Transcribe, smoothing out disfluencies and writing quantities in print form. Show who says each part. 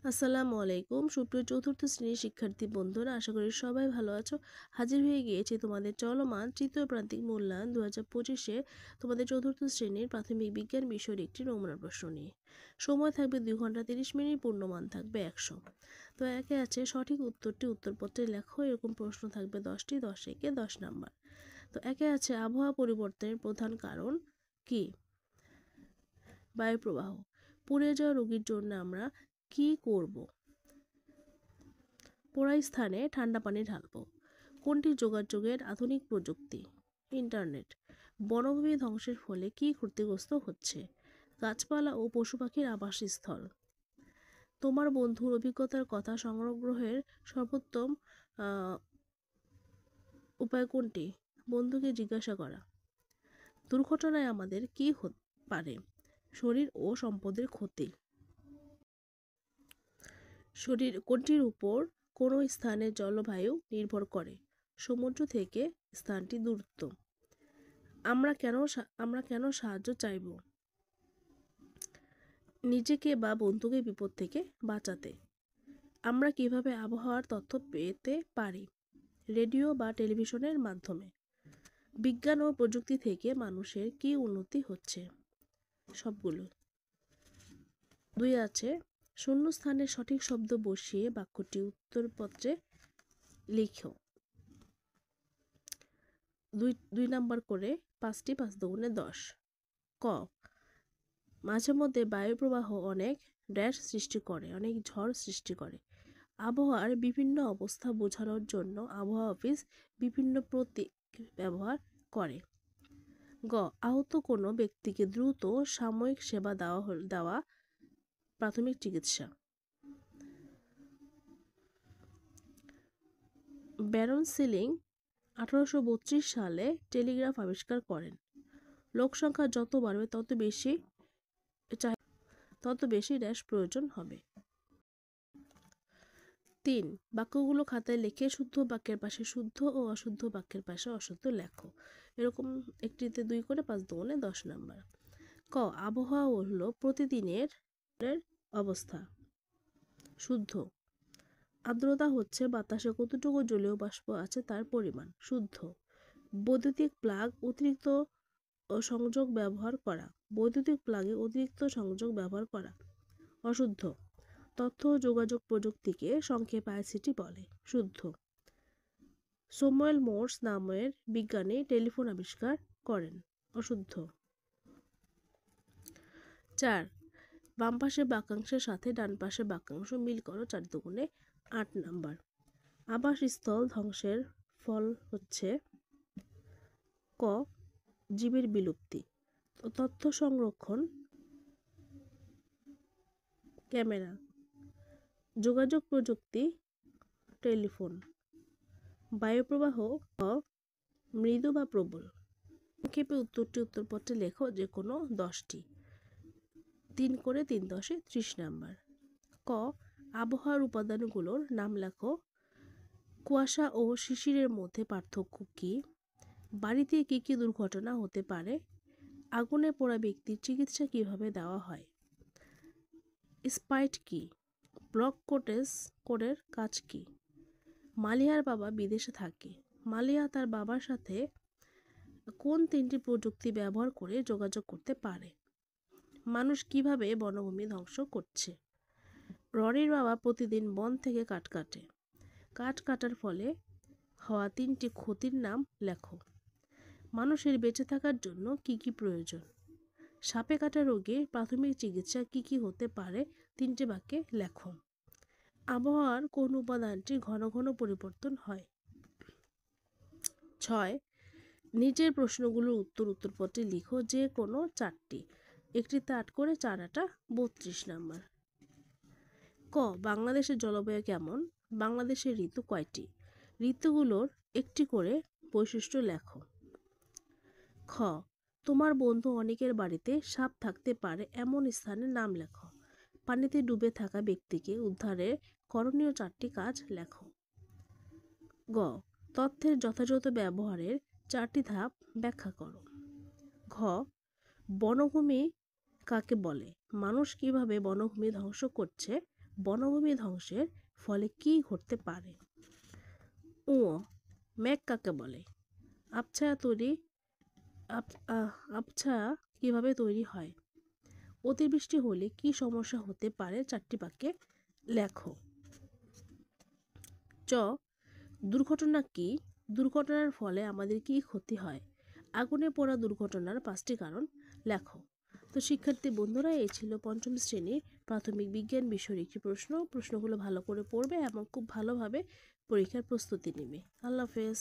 Speaker 1: আসসালামু আলাইকুম সুপ্রিয় চতুর্থ শ্রেণীর শিক্ষার্থী বন্ধুরা, আশা করি সবাই ভালো আছো। হাজির হয়ে গিয়েছি তোমাদের চলমান তৃতীয় প্রান্তিক মূল্যায়ন 2025-এ তোমাদের চতুর্থ শ্রেণীর প্রাথমিক বিজ্ঞান বিষয়ের একটি নমুনা প্রশ্ন নিয়ে। সময় থাকবে 2 ঘন্টা 30 মিনিট, পূর্ণমান থাকবে 100। তো একে আছে সঠিক উত্তরটি উত্তরপত্রে লেখো। এরকম প্রশ্ন থাকবে 10টি, 10 একে 10 নাম্বার। তো একে আছে আবহাওয়া পরিবর্তনের প্রধান কারণ কি? বায়ু প্রবাহ। পুড়ে যাওয়া রোগীর জন্য আমরা কি করব? পোড়া স্থানে ঠান্ডা পানি ঢালব। কোনটি যোগাযোগের আধুনিক প্রযুক্তি? ইন্টারনেট। বনভূমি ধ্বংসের ফলে কি ক্ষতিগ্রস্ত হচ্ছে? গাছপালা ও পশু পাখির আবাসস্থল। তোমার বন্ধুর অভিজ্ঞতার কথা সংগ্রহের সর্বোত্তম উপায় কোনটি? বন্ধুকে জিজ্ঞাসা করা। দুর্ঘটনায় আমাদের কি হতে পারে? শরীর ও সম্পদের ক্ষতি। শরীর কোনটির উপর কোনো স্থানের জলবায়ু নির্ভর করে? সমুদ্র থেকে স্থানটি দূরত্ব। আমরা কেন সাহায্য চাইব? নিজেকে বা বন্ধুকে বিপদ থেকে বাঁচাতে। আমরা কিভাবে আবহাওয়ার তথ্য পেতে পারি? রেডিও বা টেলিভিশনের মাধ্যমে। বিজ্ঞান ও প্রযুক্তি থেকে মানুষের কি উন্নতি হচ্ছে? সবগুলো। 2 আছে শূন্যস্থানে সঠিক শব্দ বসিয়ে বাক্যটি উত্তরপত্রে লিখো। 2 নাম্বার করে 5টি, 5 দুগুণে 10। ক মাঝে মধ্যে বায়ু প্রবাহ অনেক ঝড় সৃষ্টি করে। আবহাওয়ার বিভিন্ন অবস্থা বোঝানোর জন্য আবহাওয়া অফিস বিভিন্ন প্রতীক ব্যবহার করে। গ আহত কোনো ব্যক্তিকে দ্রুত সাময়িক সেবা দেওয়া প্রাথমিক চিকিৎসা। ব্যারন সিলিং 1832 সালে টেলিগ্রাফ আবিষ্কার করেন। লোকসংখ্যা যত বাড়বে তত বেশি ড্যাশ প্রয়োজন হবে। 3 বাক্যগুলো খাতায় লিখে শুদ্ধ বাক্যের পাশে শুদ্ধ ও অশুদ্ধ বাক্যের পাশে অশুদ্ধ লেখো। এরকম একটিতে 2 করে 5 দুগুণে 10 নাম্বার। ক আবহাওয়া হলো প্রতিদিনের অবস্থা। শুদ্ধ। আর্দ্রতা হচ্ছে বাতাসে কতটুকু জলীয় বাষ্প আছে তার পরিমাণ। শুদ্ধ। বৈদ্যুতিক প্লাগ অতিরিক্ত সংযোগ ব্যবহার করা। বৈদ্যুতিক প্লাগে অতিরিক্ত সংযোগ ব্যবহার করা। অশুদ্ধ। তথ্য ও যোগাযোগ প্রযুক্তিকে সংক্ষেপে আইসিটি বলে। শুদ্ধ। স্যামুয়েল মোর্স নামের বিজ্ঞানী টেলিফোন আবিষ্কার করেন। অশুদ্ধ। 4 বাম পাশের বাক্যাংশের সাথে ডান পাশের বাক্যাংশ মিল করো। 4 দুগুণে 8 নাম্বার। আবাসস্থল ধ্বংসের ফল হচ্ছে ক জীবের বিলুপ্তি। তথ্য সংরক্ষণ ক্যামেরা। যোগাযোগ প্রযুক্তি টেলিফোন। বায়ুপ্রবাহ মৃদু বা প্রবল। সংক্ষেপে উত্তরটি উত্তরপত্রে লেখো, যে কোনো 10টি। 3 করে 3 10 30 নাম্বার। ক আবহাওয়ার উপাদানগুলোর নাম লেখো। কুয়াশা ও শিশিরের মধ্যে পার্থক্য কি? বাড়িতে কি কি দুর্ঘটনা হতে পারে? আগুনে পোড়া ব্যক্তির চিকিৎসা কিভাবে দেওয়া হয়? স্পাইট কি? ব্লক কোডের কাজ কি? মালিয়ার বাবা বিদেশে থাকে। মালিয়া তার বাবার সাথে কোন 3টি প্রযুক্তি ব্যবহার করে যোগাযোগ করতে পারে? মানুষ কিভাবে বনভূমি ধ্বংস করছে? রনির বাবা প্রতিদিন বন থেকে কাঠ কাটে। কাঠ কাটার ফলে হওয়া 3টি ক্ষতির নাম লেখো। মানুষের বেঁচে থাকার জন্য কি কি প্রয়োজন? সাপে কাটা রোগীর প্রাথমিক চিকিৎসা কি কি হতে পারে? 3টে বাক্যে লেখো। আবহাওয়ার কোন উপাদানটি ঘন ঘন পরিবর্তন হয়? 6 নিচের প্রশ্নগুলোর উত্তরপত্রে লিখো, যে কোনো 4টি। একটিতে 8 করে 4 8 32 নাম্বার। ক বাংলাদেশের জলবায়ু কেমন? বাংলাদেশের ঋতু কয়টি? ঋতুগুলোর একটি করে বৈশিষ্ট্য লেখো। খ তোমার বন্ধু অনেকের বাড়িতে সাপ থাকতে পারে এমন স্থানের নাম লেখো। পানিতে ডুবে থাকা ব্যক্তিকে উদ্ধারে করণীয় 4টি কাজ লেখো। গ তথ্যের যথাযথ ব্যবহারের 4টি ধাপ ব্যাখ্যা করো। ঘ বনভূমি কাকে বলে? মানুষ কিভাবে বনভূমি ধ্বংস করছে বনভূমি ধ্বংসের ফলে কী ঘটতে পারে? ও, মেঘ কাকে বলে? আবছা তৈরি আবছা কিভাবে তৈরি হয়? অতিবৃষ্টি হলে কি সমস্যা হতে পারে? 4টি বাক্যে লেখো। চ, দুর্ঘটনা কি? দুর্ঘটনার ফলে আমাদের কি ক্ষতি হয়? আগুনে পোড়া দুর্ঘটনার 5টি কারণ লেখো। তো শিক্ষার্থী বন্ধুরা, এই ছিল পঞ্চম শ্রেণীর প্রাথমিক বিজ্ঞান বিষয়ের একটি প্রশ্নগুলো ভালো করে পড়বে এবং খুব ভালোভাবে পরীক্ষার প্রস্তুতি নেবে। আল্লাহ হাফেজ।